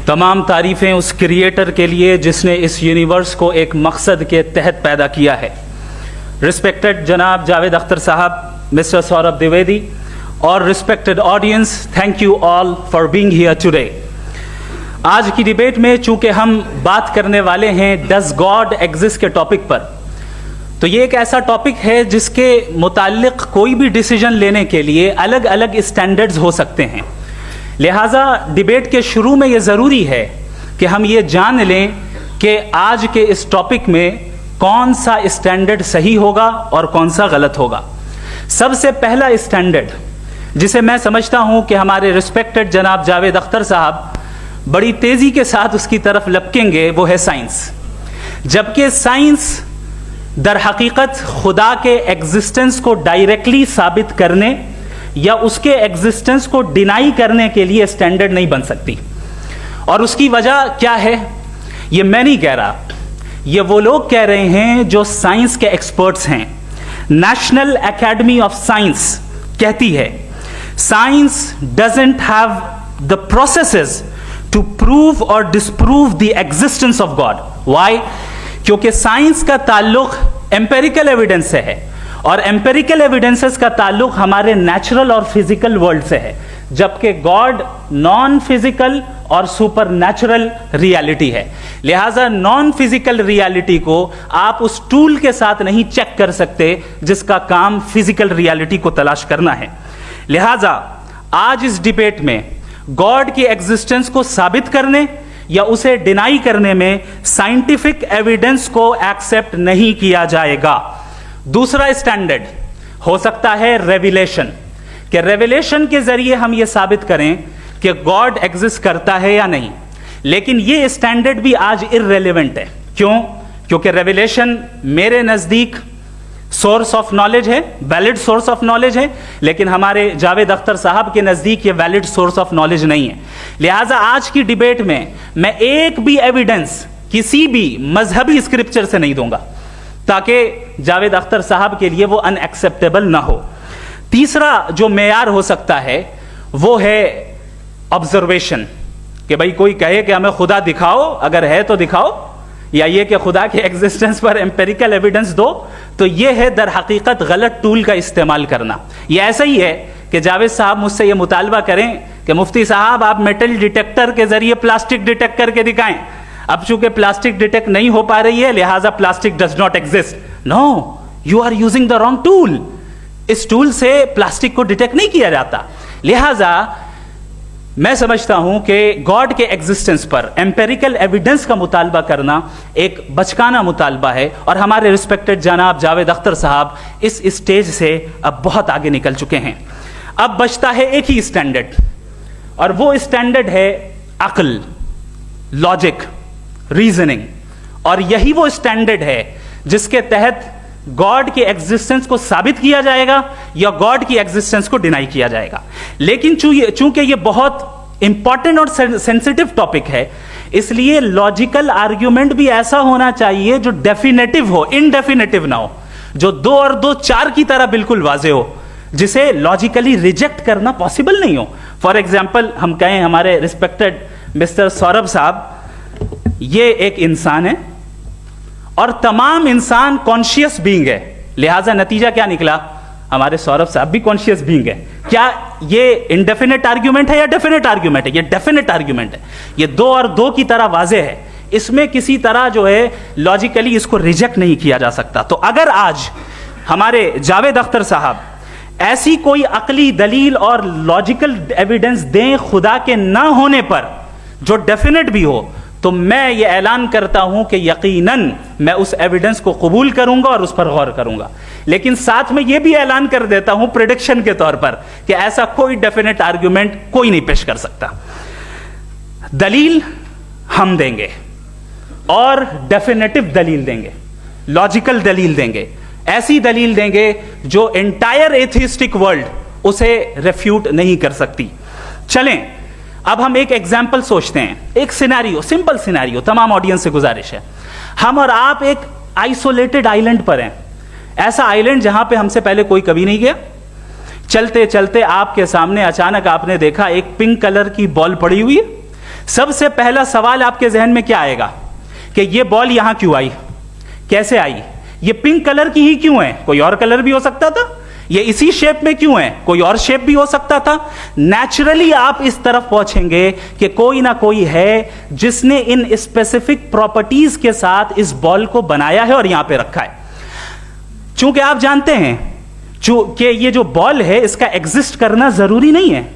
तमाम तारीफ़ें उस क्रिएटर के लिए जिसने इस यूनिवर्स को एक मकसद के तहत पैदा किया है। रिस्पेक्टेड जनाब जावेद अख्तर साहब, मिस्टर सौरभ द्विवेदी और respected audience, thank you all for being here today. आज की डिबेट में चूंकि हम बात करने वाले हैं डज गॉड एग्जिस्ट के टॉपिक पर, तो ये एक ऐसा टॉपिक है जिसके मुताल्लिक कोई भी डिसीजन लेने के लिए अलग अलग स्टैंडर्ड्स हो सकते हैं। लिहाजा डिबेट के शुरू में ये ज़रूरी है कि हम ये जान लें कि आज के इस टॉपिक में कौन सा स्टैंडर्ड सही होगा और कौन सा गलत होगा। सबसे पहला स्टैंडर्ड जिसे मैं समझता हूं कि हमारे रिस्पेक्टेड जनाब जावेद अख्तर साहब बड़ी तेज़ी के साथ उसकी तरफ लपकेंगे, वो है साइंस। जबकि साइंस दर हकीकत खुदा के एग्जिस्टेंस को डायरेक्टली साबित करने या उसके एग्जिस्टेंस को डिनाई करने के लिए स्टैंडर्ड नहीं बन सकती। और उसकी वजह क्या है, ये मैं नहीं कह रहा, ये वो लोग कह रहे हैं जो साइंस के एक्सपर्ट्स हैं। नेशनल एकेडमी ऑफ साइंस कहती है science doesn't have the processes to prove or disprove the existence of God. Why? क्योंकि साइंस का ताल्लुक एम्पेरिकल एविडेंस से है और एम्पेरिकल एविडेंसेस का ताल्लुक हमारे नेचुरल और फिजिकल वर्ल्ड से है, जबकि गॉड नॉन फिजिकल और सुपर नेचुरल रियलिटी है। लिहाजा नॉन फिजिकल रियलिटी को आप उस टूल के साथ नहीं चेक कर सकते जिसका काम फिजिकल रियलिटी को तलाश करना है। लिहाजा आज इस डिबेट में गॉड की एग्जिस्टेंस को साबित करने या उसे डिनाई करने में साइंटिफिक एविडेंस को एक्सेप्ट नहीं किया जाएगा। दूसरा स्टैंडर्ड हो सकता है रेविलेशन, कि रेविलेशन के जरिए हम यह साबित करें कि गॉड एग्जिस्ट करता है या नहीं। लेकिन यह स्टैंडर्ड भी आज इररेलेवेंट है। क्यों? क्योंकि रेविलेशन मेरे नजदीक सोर्स ऑफ नॉलेज है, वैलिड सोर्स ऑफ नॉलेज है, लेकिन हमारे जावेद अख्तर साहब के नजदीक ये वैलिड सोर्स ऑफ नॉलेज नहीं है। लिहाजा आज की डिबेट में मैं एक भी एविडेंस किसी भी मजहबी स्क्रिप्चर से नहीं दूंगा ताकि जावेद अख्तर साहब के लिए वो अनएक्सेप्टेबल ना हो। तीसरा जो मेयार हो सकता है वो है ऑब्जर्वेशन, कि भाई कोई कहे कि हमें खुदा दिखाओ, अगर है तो दिखाओ, या ये कि खुदा के एग्जिस्टेंस पर एम्पेरिकल एविडेंस दो, तो ये है दर हकीकत गलत टूल का इस्तेमाल करना। ये ऐसा ही है कि जावेद साहब मुझसे ये मुतालबा करें कि मुफ्ती साहब आप मेटल डिटेक्टर के जरिए प्लास्टिक डिटेक्ट करके दिखाएं। अब चूंकि प्लास्टिक डिटेक्ट नहीं हो पा रही है लिहाजा plastic does not exist. No, you are using the wrong tool. इस टूल से प्लास्टिक को डिटेक्ट नहीं किया जाता। लिहाजा मैं समझता हूं कि गॉड के एग्जिस्टेंस पर एम्पेरिकल एविडेंस का मुतालबा करना एक बचकाना मुतालबा है और हमारे रिस्पेक्टेड जनाब जावेद अख्तर साहब इस स्टेज से अब बहुत आगे निकल चुके हैं। अब बचता है एक ही स्टैंडर्ड, और वो स्टैंडर्ड है अक्ल, लॉजिक, रीजनिंग। और यही वो स्टैंडर्ड है जिसके तहत गॉड की एग्जिस्टेंस को साबित किया जाएगा या गॉड की एग्जिस्टेंस को डिनाई किया जाएगा। लेकिन चूंकि ये बहुत इंपॉर्टेंट और सेंसिटिव टॉपिक है, इसलिए लॉजिकल आर्ग्यूमेंट भी ऐसा होना चाहिए जो डेफिनेटिव हो, इनडेफिनेटिव ना हो, जो 2 और 2 4 की तरह बिल्कुल वाजे हो, जिसे लॉजिकली रिजेक्ट करना पॉसिबल नहीं हो। फॉर एग्जाम्पल हम कहें हमारे रिस्पेक्टेड मिस्टर सौरभ साहब, ये एक इंसान है और तमाम इंसान कॉन्शियस बीइंग है। लिहाजा नतीजा क्या निकला, हमारे सौरभ साहब भी कॉन्शियस बीइंग है। क्या ये इनडेफिनेट आर्ग्यूमेंट है या डेफिनेट आर्ग्यूमेंट है? ये डेफिनेट आर्ग्यूमेंट है। ये 2 और 2 की तरह वाजे है, इसमें किसी तरह जो है लॉजिकली इसको रिजेक्ट नहीं किया जा सकता। तो अगर आज हमारे जावेद अख्तर साहब ऐसी कोई अकली दलील और लॉजिकल एविडेंस दें खुदा के ना होने पर जो डेफिनेट भी हो, तो मैं ये ऐलान करता हूं कि यकीनन मैं उस एविडेंस को कबूल करूंगा और उस पर गौर करूंगा। लेकिन साथ में यह भी ऐलान कर देता हूं प्रेडिक्शन के तौर पर कि ऐसा कोई डेफिनेट आर्ग्यूमेंट कोई नहीं पेश कर सकता। दलील हम देंगे और डेफिनेटिव दलील देंगे, लॉजिकल दलील देंगे, ऐसी दलील देंगे जो एंटायर एथिस्टिक वर्ल्ड उसे रेफ्यूट नहीं कर सकती। चलें अब हम एक एग्जाम्पल सोचते हैं, एक सिनेरियो, सिंपल सिनेरियो, तमाम ऑडियंस से गुजारिश है, हम और आप एक आइसोलेटेड आइलैंड पर हैं, ऐसा आइलैंड जहां पे हमसे पहले कोई कभी नहीं गया। चलते चलते आपके सामने अचानक आपने देखा एक पिंक कलर की बॉल पड़ी हुई है, सबसे पहला सवाल आपके जहन में क्या आएगा कि ये बॉल यहां क्यों आई, कैसे आई, ये पिंक कलर की ही क्यों है, कोई और कलर भी हो सकता था, ये इसी शेप में क्यों है, कोई और शेप भी हो सकता था। नेचुरली आप इस तरफ पहुंचेंगे कि कोई ना कोई है जिसने इन स्पेसिफिक प्रॉपर्टीज के साथ इस बॉल को बनाया है और यहां पे रखा है। चूंकि आप जानते हैं कि ये जो बॉल है इसका एग्जिस्ट करना जरूरी नहीं है,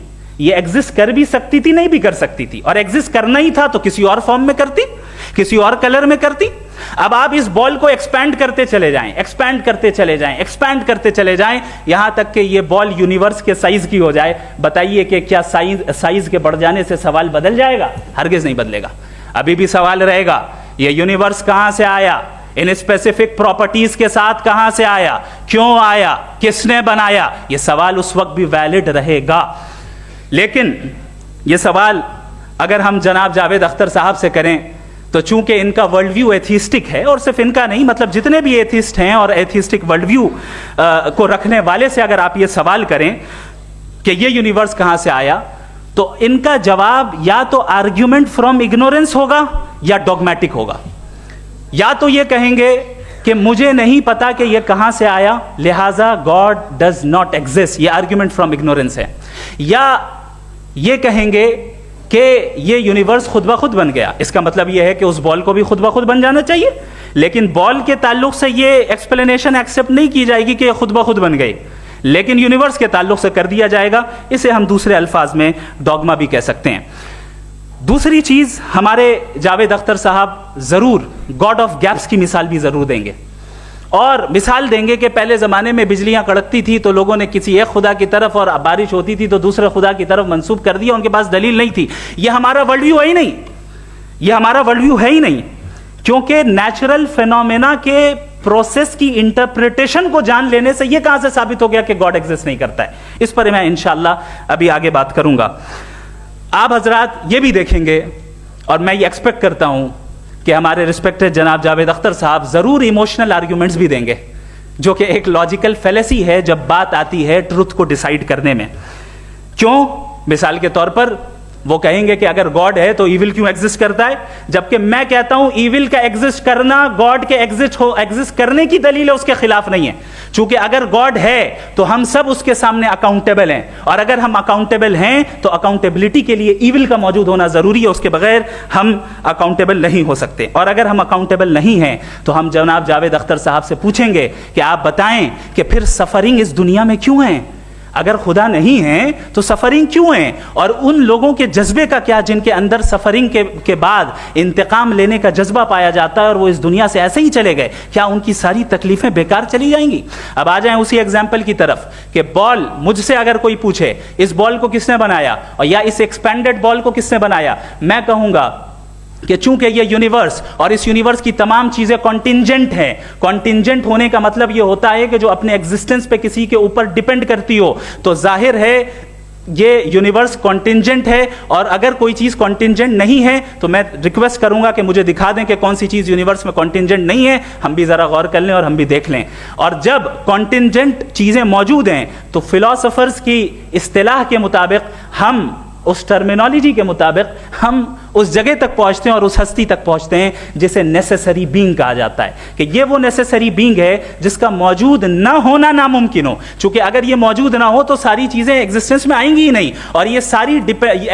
ये एग्जिस्ट कर भी सकती थी, नहीं भी कर सकती थी, और एग्जिस्ट करना ही था तो किसी और फॉर्म में करती, किसी और कलर में करती। अब आप इस बॉल को एक्सपैंड करते चले जाएं, एक्सपैंड करते चले जाएं, एक्सपैंड करते चले जाएं, यहां तक कि ये बॉल यूनिवर्स के साइज की हो जाए। बताइए कि क्या साइज के बढ़ जाने से सवाल बदल जाएगा? हरगिज नहीं बदलेगा। अभी भी सवाल रहेगा ये यूनिवर्स कहां से आया, इन स्पेसिफिक प्रॉपर्टीज के साथ कहां से आया, क्यों आया, किसने बनाया, यह सवाल उस वक्त भी वैलिड रहेगा। लेकिन यह सवाल अगर हम जनाब जावेद अख्तर साहब से करें तो चूंकि इनका वर्ल्ड व्यू एथिस्टिक है, और सिर्फ इनका नहीं, मतलब जितने भी एथिस्ट हैं और एथिस्टिक वर्ल्ड व्यू को रखने वाले से अगर आप ये सवाल करें कि ये यूनिवर्स कहां से आया, तो इनका जवाब या तो आर्ग्यूमेंट फ्रॉम इग्नोरेंस होगा या डॉगमेटिक होगा। या तो ये कहेंगे कि मुझे नहीं पता कि ये कहां से आया, लिहाजा गॉड डज नॉट एग्जिस्ट, ये आर्ग्यूमेंट फ्रॉम इग्नोरेंस है। या ये कहेंगे कि ये यूनिवर्स खुद ब खुद बन गया, इसका मतलब ये है कि उस बॉल को भी खुद ब खुद बन जाना चाहिए, लेकिन बॉल के ताल्लुक से ये एक्सप्लेनेशन एक्सेप्ट नहीं की जाएगी कि खुद ब खुद बन गई, लेकिन यूनिवर्स के ताल्लुक से कर दिया जाएगा। इसे हम दूसरे अल्फाज में डॉगमा भी कह सकते हैं। दूसरी चीज, हमारे जावेद अख्तर साहब जरूर गॉड ऑफ गैप्स की मिसाल भी जरूर देंगे, और मिसाल देंगे कि पहले ज़माने में बिजलियां कड़कती थी तो लोगों ने किसी एक खुदा की तरफ, और बारिश होती थी तो दूसरे खुदा की तरफ मंसूब कर दिया, उनके पास दलील नहीं थी। यह हमारा वर्ल्ड व्यू है ही नहीं, यह हमारा वर्ल्ड व्यू है ही नहीं, क्योंकि नेचुरल फिनोमेना के प्रोसेस की इंटरप्रिटेशन को जान लेने से यह कहां से साबित हो गया कि गॉड एग्जिस्ट नहीं करता है। इस पर मैं इंशाअल्लाह अभी आगे बात करूंगा। आप हजरात ये भी देखेंगे, और मैं ये एक्सपेक्ट करता हूं कि हमारे रिस्पेक्टेड जनाब जावेद अख्तर साहब जरूर इमोशनल आर्ग्यूमेंट्स भी देंगे, जो कि एक लॉजिकल फेलेसी है जब बात आती है ट्रुथ को डिसाइड करने में। क्यों? मिसाल के तौर पर वो कहेंगे कि अगर गॉड है तो ईविल क्यों एग्जिस्ट करता है, जबकि मैं कहता हूं ईविल का एग्जिस्ट करना गॉड के एग्जिस्ट करने की दलील है, उसके खिलाफ नहीं है। चूंकि अगर गॉड है तो हम सब उसके सामने अकाउंटेबल हैं, और अगर हम अकाउंटेबल हैं तो अकाउंटेबिलिटी के लिए ईविल का मौजूद होना जरूरी है, उसके बगैर हम अकाउंटेबल नहीं हो सकते। और अगर हम अकाउंटेबल नहीं हैं तो हम जनाब जावेद अख्तर साहब से पूछेंगे कि आप बताएं कि फिर सफरिंग इस दुनिया में क्यों है? अगर खुदा नहीं है तो सफरिंग क्यों है? और उन लोगों के जज्बे का क्या जिनके अंदर सफरिंग के बाद इंतकाम लेने का जज्बा पाया जाता है और वो इस दुनिया से ऐसे ही चले गए, क्या उनकी सारी तकलीफें बेकार चली जाएंगी? अब आ जाएं उसी एग्जाम्पल की तरफ कि बॉल, मुझसे अगर कोई पूछे इस बॉल को किसने बनाया और या इस एक्सपेंडेड बॉल को किसने बनाया, मैं कहूंगा कि चूंकि ये यूनिवर्स और इस यूनिवर्स की तमाम चीजें कॉन्टिंजेंट हैं। कॉन्टिंजेंट होने का मतलब ये होता है कि जो अपने एग्जिस्टेंस पे किसी के ऊपर डिपेंड करती हो, तो जाहिर है ये यूनिवर्स कॉन्टिंजेंट है। और अगर कोई चीज कॉन्टिंजेंट नहीं है तो मैं रिक्वेस्ट करूंगा कि मुझे दिखा दें कि कौन सी चीज यूनिवर्स में कॉन्टिंजेंट नहीं है, हम भी जरा गौर कर लें और हम भी देख लें। और जब कॉन्टिंजेंट चीजें मौजूद हैं तो फिलोसोफर्स की इस्तिलाह के मुताबिक, हम उस टर्मिनोलॉजी के मुताबिक हम उस जगह तक पहुंचते हैं और उस हस्ती तक पहुंचते हैं जिसे नेसेसरी बीइंग कहा जाता है, कि ये वो नेसेसरी बीइंग है जिसका मौजूद ना होना नामुमकिन हो। चूंकि अगर ये मौजूद ना हो तो सारी चीजें एग्जिस्टेंस में आएंगी ही नहीं, और ये सारी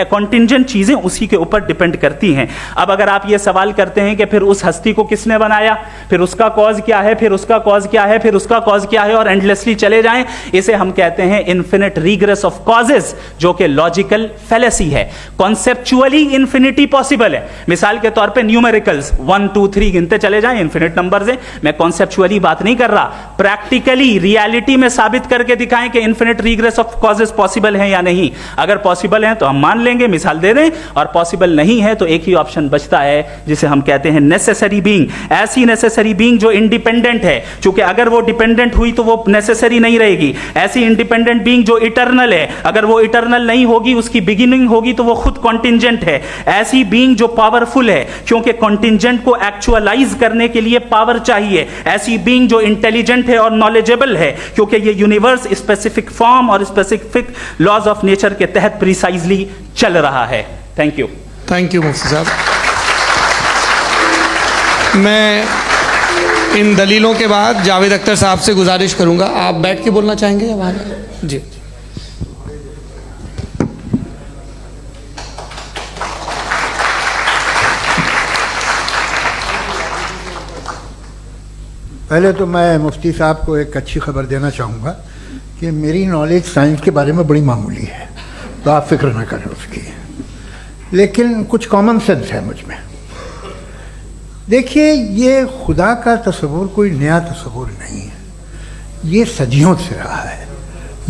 कॉन्टिंजेंट चीजें उसी के ऊपर डिपेंड करती हैं। अब अगर आप ये सवाल करते हैं कि फिर उस हस्ती को किसने बनाया, फिर उसका कॉज क्या है, फिर उसका कॉज क्या है, फिर उसका कॉज क्या है, और एंडलेसली चले जाएं, इसे हम कहते हैं इन्फिनिट रिग्रेस ऑफ कॉजेज, जो कि लॉजिकल फेलेसी है। कॉन्सेप्चुअली इन्फिनिटी पॉसिबल है। मिसाल के तौर पे न्यूमेरिकल्स 1 2 3 गिनते चले जाएं, इन्फिनिट नंबर्स हैं। मैं कॉन्सेप्चुअली बात नहीं कर रहा, प्रैक्टिकली रियलिटी में साबित करके दिखाएं कि infinite regress of causes possible है या नहीं। अगर पॉसिबल है तो हम मान लेंगे, मिसाल दे दें, और पॉसिबल नहीं है तो एक ही ऑप्शन बचता है जिसे हम कहते हैं नेसेसरी बीइंग। ऐसी नेसेसरी बीइंग जो इंडिपेंडेंट है, क्योंकि अगर वो डिपेंडेंट हुई तो वो नेसेसरी नहीं रहेगी। ऐसी इंडिपेंडेंट बीइंग जो इटर्नल है, अगर वो इटर्नल नहीं होगी, उसकी बिगिनिंग होगी तो वो खुद कॉन्टिंजेंट है। ऐसी बीइंग जो पावरफुल है, क्योंकि कॉन्टिंजेंट को एक्चुअलाइज करने के लिए पावर चाहिए। ऐसी बीइंग जो इंटेलिजेंट है और नॉलेजेबल है, क्योंकि ये यूनिवर्स स्पेसिफिक फॉर्म और स्पेसिफिक लॉज ऑफ नेचर के तहत प्रिसाइजली चल रहा है। Thank you. थैंक यू मुफ्ती साहब। मैं इन दलीलों के बाद जावेद अख्तर साहब से गुजारिश करूंगा, आप बैठ के बोलना चाहेंगे या वहाँ? जी। पहले तो मैं मुफ्ती साहब को एक अच्छी खबर देना चाहूँगा कि मेरी नॉलेज साइंस के बारे में बड़ी मामूली है, तो आप फिक्र ना करें उसकी, लेकिन कुछ कॉमन सेंस है मुझ में। देखिए, ये खुदा का तस्वुर कोई नया तस्वुर नहीं है, ये सदियों से रहा है।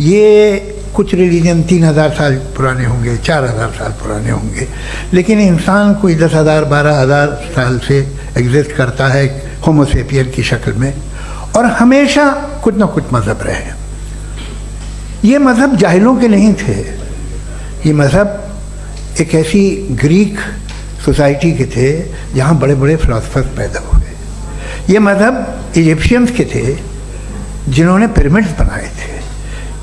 ये कुछ रिलीजन 3000 साल पुराने होंगे, 4000 साल पुराने होंगे, लेकिन इंसान कोई 10,000 12,000 साल से एग्जिस्ट करता है होमो सेपियन की शक्ल में, और हमेशा कुछ न कुछ मज़हब रहे। ये मज़हब जाहिलों के नहीं थे, ये मज़हब एक ऐसी ग्रीक सोसाइटी के थे जहाँ बड़े बड़े फिलोसफर्स पैदा हुए। ये मज़हब इजिप्शियंस के थे जिन्होंने पिरामिड्स बनाए थे।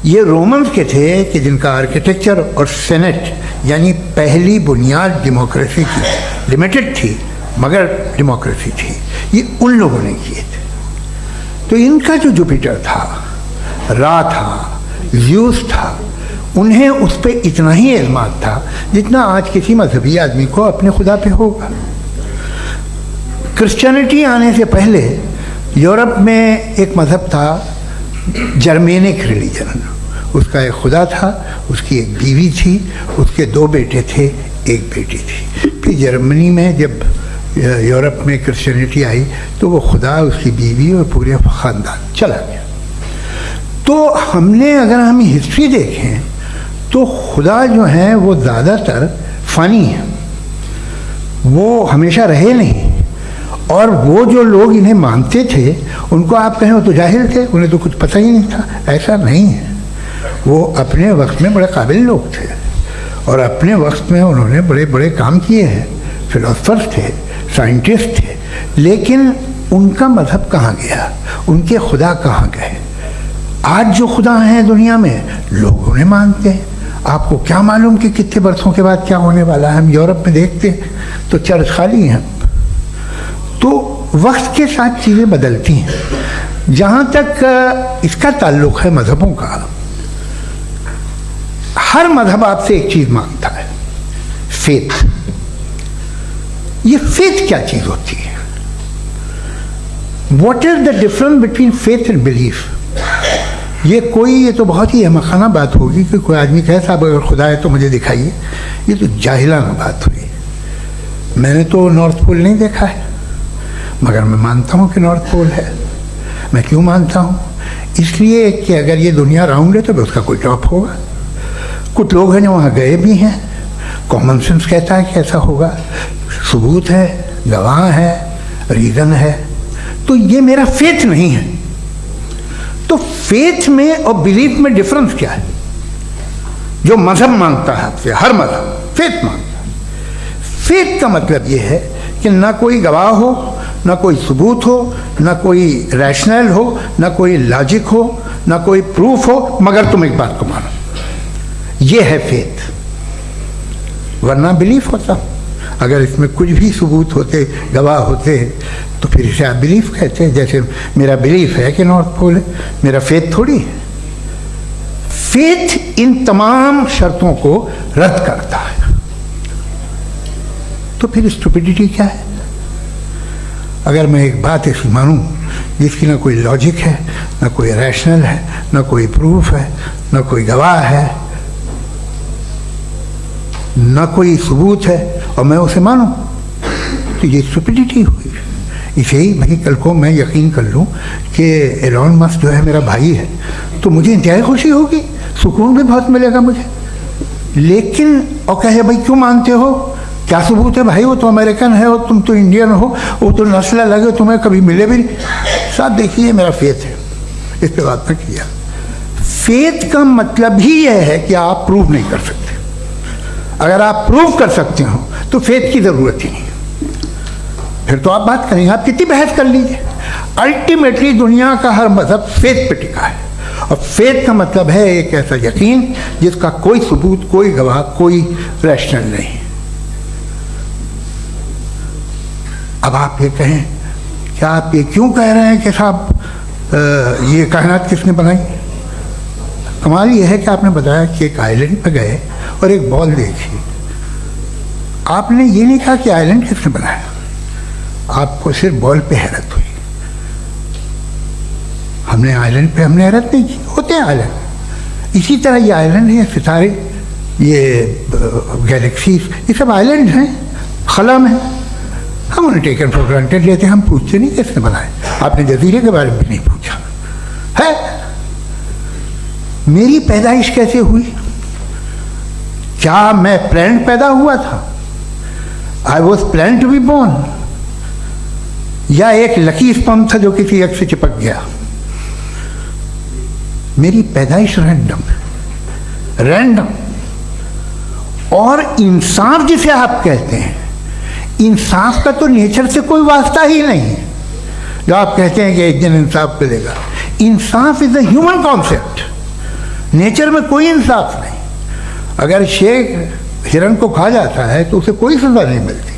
ये रोमन्स के थे कि जिनका आर्किटेक्चर और सेनेट यानी पहली बुनियाद डेमोक्रेसी की लिमिटेड थी मगर डेमोक्रेसी थी, ये उन लोगों ने किए थे। तो इनका जो जुपिटर था, रा था, ज़्यूस था, उन्हें उस पर इतना ही एतमाद था जितना आज किसी मजहबी आदमी को अपने खुदा पे होगा। क्रिश्चियनिटी आने से पहले यूरोप में एक मज़हब था जर्मेनिक रिलीजन, उसका एक खुदा था, उसकी एक बीवी थी, उसके 2 बेटे थे, एक बेटी थी। फिर जर्मनी में जब यूरोप में क्रिश्चियनिटी आई तो वो खुदा, उसकी बीवी और पूरे ख़ानदान चला गया। तो हमने, अगर हम हिस्ट्री देखें तो खुदा जो हैं वो ज़्यादातर फ़नी हैं, वो हमेशा रहे नहीं। और वो जो लोग इन्हें मानते थे उनको आप कहें वो तो जाहिल थे, उन्हें तो कुछ पता ही नहीं था, ऐसा नहीं है। वो अपने वक्त में बड़े काबिल लोग थे और अपने वक्त में उन्होंने बड़े बड़े काम किए हैं, फिलोसफर्स थे, साइंटिस्ट थे, लेकिन उनका मज़हब कहाँ गया, उनके खुदा कहाँ गए? आज जो खुदा हैं दुनिया में लोग उन्हें मानते हैं। आपको क्या मालूम कि कितने बरसों के बाद क्या होने वाला है? हम यूरोप में देखते हैं तो चर्च खाली हैं। तो वक्त के साथ चीज़ें बदलती हैं। जहाँ तक इसका ताल्लुक़ है मज़हबों का, हर मज़हब आपसे एक चीज़ मांगता है, फेथ। ये फेथ क्या चीज़ होती है? What is the difference between faith and belief? ये तो बहुत ही अहमकाना बात होगी कि कोई आदमी कहे साहब अगर खुदा है तो मुझे दिखाइए। ये तो जाहिलाना बात हुई। मैंने तो नॉर्थ पोल नहीं देखा है, मगर मैं मानता हूँ कि नॉर्थ पोल है। मैं क्यों मानता हूँ? इसलिए कि अगर ये दुनिया राउंड है तो उसका कोई टॉप होगा। कुछ लोग हैं जो वहाँ गए भी हैं, कॉमन सेंस कहता है कि ऐसा होगा, सबूत है, गवाह है, रीज़न है। तो ये मेरा फेथ नहीं है। तो फेथ में और बिलीफ में डिफरेंस क्या है? जो मज़हब मांगता है आपसे, हर मज़हब फेथ मांगता है। फेथ का मतलब ये है कि ना कोई गवाह हो, ना कोई सबूत हो, ना कोई रैशनल हो, ना कोई लॉजिक हो, ना कोई प्रूफ हो, मगर तुम एक बात को मानो। ये है फेथ। वरना बिलीफ होता। अगर इसमें कुछ भी सबूत होते, गवाह होते, तो फिर इसे आप बिलीफ कहते हैं। जैसे मेरा बिलीफ है कि नॉर्थ पोल है, मेरा फेथ थोड़ी है। फेथ इन तमाम शर्तों को रद्द करता है। तो फिर स्टुपिडिटी क्या है? अगर मैं एक बात ऐसी मानूं जिसकी ना कोई लॉजिक है, ना कोई रैशनल है, ना कोई प्रूफ है, ना कोई गवाह है, ना कोई सबूत है, और मैं उसे मानूं, तो ये स्टुपिडिटी हुई। इसे ही भाई कल को मैं यकीन कर लूँ कि एलॉन मस्क जो है मेरा भाई है, तो मुझे इंतहाई खुशी होगी, सुकून भी बहुत मिलेगा मुझे। लेकिन और कहे भाई क्यों मानते हो, क्या सबूत है? भाई वो तो अमेरिकन है और तुम तो इंडियन हो, वो तो नस्ल अलग है, तुम्हें कभी मिले भी नहीं। साथ देखिए मेरा फेथ है, इस पर बात न किया। फेथ का मतलब ही यह है कि आप प्रूव नहीं कर सकते। अगर आप प्रूव कर सकते हो तो फेथ की ज़रूरत ही नहीं, फिर तो आप बात करेंगे, आप कितनी बहस कर लीजिए। अल्टीमेटली दुनिया का हर मज़हब फेथ पे टिका है, और फेथ का मतलब है एक ऐसा यकीन जिसका कोई सबूत, कोई गवाह, कोई रैशनल नहीं। अब आप ये कहें, क्या आप ये क्यों कह रहे हैं कि साहब ये कायनात किसने बनाई? कमाल ये है कि आपने बताया कि एक आइलैंड पे गए और एक बॉल देखी। आपने ये नहीं कहा कि आइलैंड किसने बनाया, आपको सिर्फ बॉल पे हैरत हुई। हमने आइलैंड पे हमने हैरत नहीं की, होते हैं आइलैंड। इसी तरह ये आइलैंड है, सितारे, ये गैलेक्सीज, ये सब आइलैंड हैं खला में। हम उन्हें टेकन फॉर ग्रांटेड लेते हैं, हम पूछते नहीं किसने बनाए। आपने जजीरे के बारे में भी नहीं पूछा है। मेरी पैदाइश कैसे हुई? क्या मैं प्लान्ड पैदा हुआ था? I was plan to be born, या एक लकी स्पर्म था जो किसी एग से चिपक गया? मेरी पैदाइश रैंडम। और इंसाफ जिसे आप कहते हैं, इंसाफ का तो नेचर से कोई वास्ता ही नहीं है। जो आप कहते हैं कि एक दिन इंसाफ मिलेगा, इंसाफ is a human concept, nature में कोई इंसाफ नहीं। अगर शेर हिरन को खा जाता है तो उसे कोई सजा नहीं मिलती।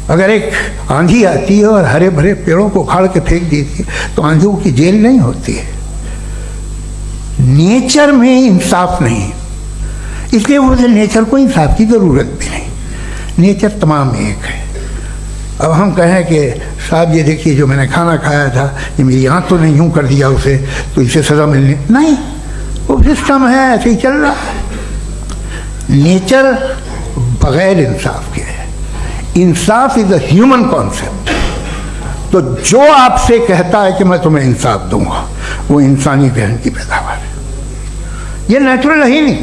अगर एक आंधी आती है और हरे भरे पेड़ों को उखाड़ के फेंक देती है तो आंधियों की जेल नहीं होती है। नेचर में इंसाफ नहीं, इसलिए मुझे नेचर को इंसाफ की ज़रूरत भी नहीं। नेचर तमाम एक है। अब हम कहें कि साहब ये देखिए जो मैंने खाना खाया था, ये मेरी आँख तो नहीं यूँ कर दिया उसे, तो इसे सज़ा मिलनी नहीं। वो सिस्टम है, ऐसे ही चल रहा है। नेचर बगैर इंसाफ के है। इंसाफ इज़ अ ह्यूमन कॉन्सेप्ट। तो जो आपसे कहता है कि मैं तुम्हें इंसाफ दूंगा, वो इंसानी जहन की पैदावार है। ये नेचुरल है ही नहीं,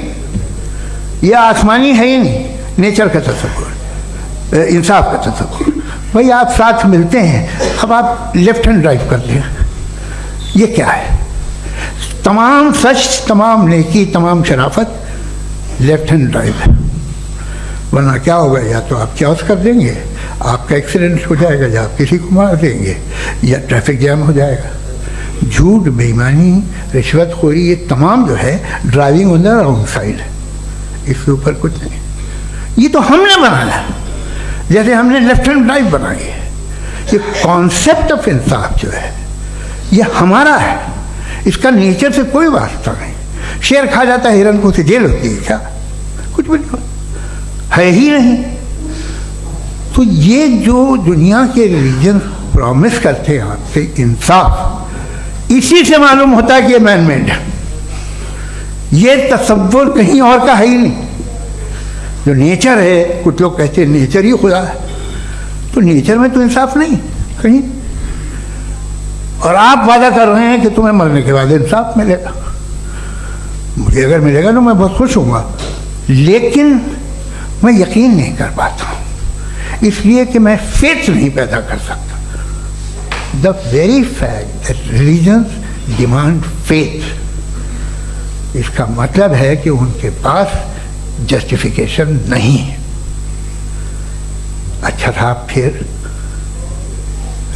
ये आसमानी है ही नहीं। नेचर का तस्वुर, इंसाफ का तस्वुर। भाई आप साथ मिलते हैं, अब आप लेफ्ट हैंड ड्राइव करते हैं, ये क्या है? तमाम सच, तमाम नेकी, तमाम शराफत लेफ्ट हैंड ड्राइव है। वरना क्या होगा, या तो आप क्रॉस कर देंगे, आपका एक्सीडेंट हो जाएगा, या आप किसी को मार देंगे, या ट्रैफिक जैम हो जाएगा। झूठ, बेईमानी, रिश्वतखोरी, ये तमाम जो है driving on the wrong side है। इसके ऊपर कुछ नहीं। ये तो हमने बनाया, जैसे हमने लेफ्ट हैंड ड्राइव बनाई है। ये कॉन्सेप्ट ऑफ इंसाफ जो है ये हमारा है, इसका नेचर से कोई वास्ता नहीं। शेर खा जाता है हिरन को, उसे जेल होती है क्या? कुछ भी नहीं है ही नहीं। तो ये जो दुनिया के रिलीजन प्रॉमिस करते हैं आपसे इंसाफ, इसी से मालूम होता है कि ये मैन मेड है। ये तसव्वुर कहीं और का है ही नहीं। जो नेचर है, कुछ लोग कहते हैं नेचर ही खुदा है, तो नेचर में तो इंसाफ नहीं कहीं। और आप वादा कर रहे हैं कि तुम्हें मरने के बाद इंसाफ मिलेगा। मुझे अगर मिलेगा तो मैं बहुत खुश होऊंगा, लेकिन मैं यकीन नहीं कर पाता हूँ, इसलिए कि मैं फेथ नहीं पैदा कर सकता। The very fact that religions demand faith, इसका मतलब है कि उनके पास जस्टिफिकेशन नहीं है। अच्छा था, फिर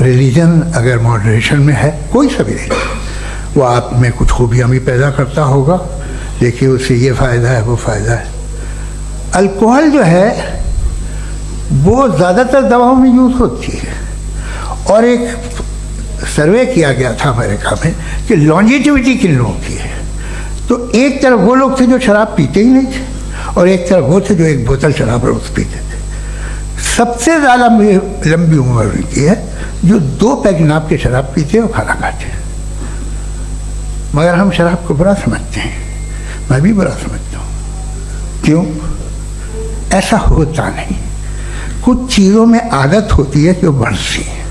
रिलीजन अगर मॉडरेशन में है, कोई सा भी रिलीजन, वो आप में कुछ खूबियाँ भी पैदा करता होगा। देखिए उससे ये फ़ायदा है, वो फ़ायदा है। अल्कोहल जो है वो ज़्यादातर दवाओं में यूज़ होती है। और एक सर्वे किया गया था अमेरिका में कि लॉन्जिटिविटी किन लोगों की है, तो एक तरफ वो लोग थे जो शराब पीते ही नहीं थे, और एक तरफ वो थे जो एक बोतल शराब रोज़ पीते थे। सबसे ज़्यादा लंबी उम्र उनकी है जो 2 पैग नाप के शराब पीते और खाना खाते हैं। मगर हम शराब को बुरा समझते हैं, मैं भी बुरा समझता हूँ। क्यों? ऐसा होता नहीं। कुछ चीज़ों में आदत होती है कि वो बढ़ती है।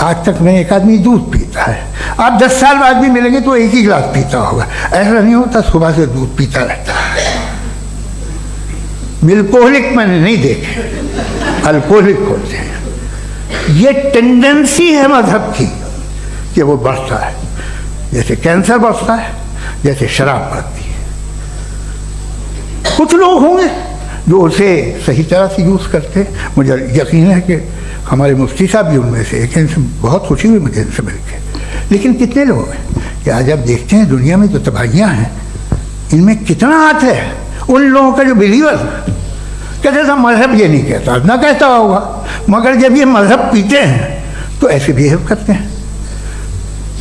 आज तक में एक आदमी दूध पीता है, आप 10 साल बाद भी मिलेंगे तो एक ही गिलास पीता होगा। ऐसा नहीं होता, सुबह से दूध पीता रहता है। मिल्कोहलिक मैंने नहीं देखे, अल्कोहलिक होते हैं। ये टेंडेंसी है मजहब की कि वो बढ़ता है, जैसे कैंसर बढ़ता है, जैसे शराब बढ़ती है। कुछ लोग होंगे जो उसे सही तरह से यूज़ करते। मुझे यकीन है कि हमारे मुफ्ती साहब भी उनमें से एक, इनसे बहुत खुशी हुई मुझे इनसे मिलकर। लेकिन कितने लोग हैं कि आज आप देखते हैं दुनिया में जो तबाहियाँ हैं, इनमें कितना हाथ है उन लोगों का जो बिलीवर, कहते था मजहब ये नहीं कहता, ना कहता होगा, मगर जब ये मजहब पीते हैं तो ऐसे बिहेव करते हैं।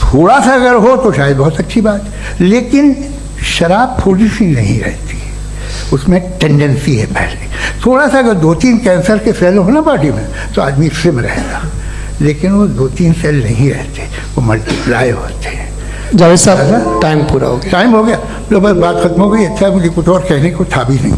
थोड़ा सा अगर हो तो शायद बहुत अच्छी बात, लेकिन शराब थोड़ी सी नहीं रहती, उसमें टेंडेंसी है पहले। थोड़ा सा अगर 2-3 कैंसर के सेल हो ना बॉडी में तो आदमी स्लिम रहेगा, लेकिन वो 2-3 सेल नहीं रहते, वो मल्टीप्लाई होते हैं। जावेद साहब टाइम पूरा हो गया। टाइम हो गया, तो बस बात खत्म हो गई। अच्छा, मुझे कुछ और कहने को था भी नहीं।